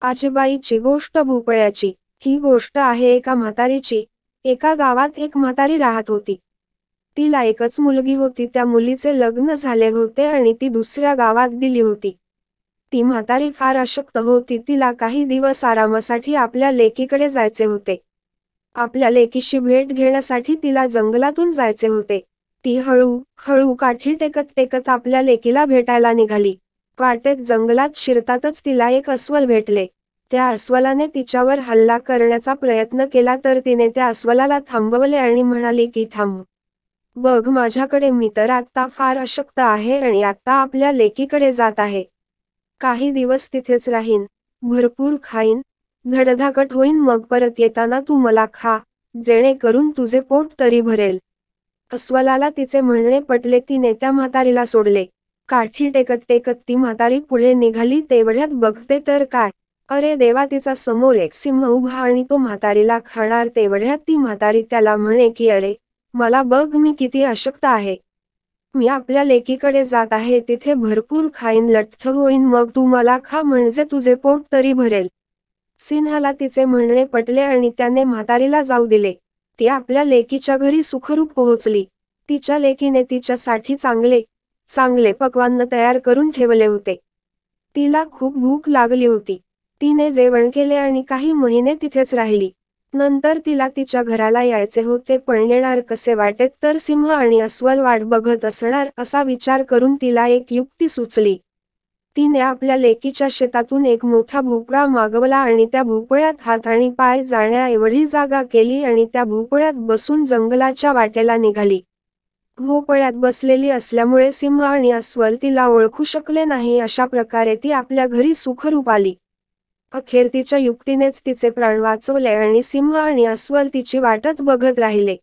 आजीबाईची गोष्ट भोपळ्याची। ही गोष्ट आहे एका म्हातारीची। एका गावात एक म्हातारी राहत होती। तिला एकच मुलगी होती। त्या मुलीचे लग्न झाले होते आणि ती दुसऱ्या गावात दिली होती। ती म्हातारी फार अशक्त होती। तिला काही दिवस आरामासाठी आपल्या लेकीकडे जायचे होते। आपल्या लेकीशी भेट घेण्यासाठी तिला जंगलातून जायचे होते। ती हळू काठी टेकत टेकत आपल्या लेकीला भेटायला निघाली। वाटेत जंगलात शिरतातच तिला एक अस्वल भेटले। त्या अस्वलाने तिच्यावर हल्ला करण्याचा प्रयत्न केला तर तिने त्या अस्वलाला थांबवले आणि म्हणाली की थांब. बघ माझ्याकडे, मी तर आता फार अशक्त आहे आणि आता आपल्या लेकीकडे जात आहे। काही दिवस तिथेच राहीन, भरपूर खाईन, धडधाकट होईन, मग परत येताना तू मला खा, जेणेकरून तुझे पोट तरी भरेल। अस्वलाला तिचे म्हणणे पटले। तिने त्या म्हातारीला सोडले। काठी टेकत टेकत ती म्हातारी पुढे निघाली। तेवढ्यात बघते तर काय, अरे देवा, तिचा समोर एक सिंह उभा आणि तो म्हातारीला खाणार। तेवढ्यात ती म्हातारी त्याला म्हणे की अरे, मला बघ, मी किती अशक्त आहे। मी आपल्या लेकीकडे जात आहे, तिथे भरपूर खाईन, लठ्ठ होईन, मग तू मला खा, म्हणजे तुझे पोट तरी भरेल। सिंहाला तिचे म्हणणे पटले आणि त्याने म्हातारीला जाऊ दिले। ती आपल्या लेकीच्या घरी सुखरूप पोहोचली। तिच्या लेकीने तिच्यासाठी चांगले चांगले पक्वान्न तयार करून ठेवले होते। तिला खूप भूक लागली होती। तिने जेवण केले आणि काही महिने तिथेच राहिली। नंतर तिला तिच्या घराला यायचे होते, पण येणार कसे? वाटेत तर सिंह आणि अस्वल वाट बघत असणार। असा विचार करून तिला एक युक्ती सुचली। तिने आपल्या लेकीच्या शेतातून एक मोठा भोपळा मागवला आणि त्या भोपळ्यात हात आणि पाय जाण्याएवढी जागा केली आणि त्या भोपळ्यात बसून जंगलाच्या वाटेला निघाली। भोपळ्यात बसलेली असल्यामुळे सिंह आणि अस्वल तिला ओळखू शकले नाही। अशा प्रकारे ती आपल्या घरी सुखरूप आली। अखेर तिच्या युक्तीनेच तिचे प्राण वाचवले आणि सिंह आणि अस्वल तिची वाटच बघत राहिले।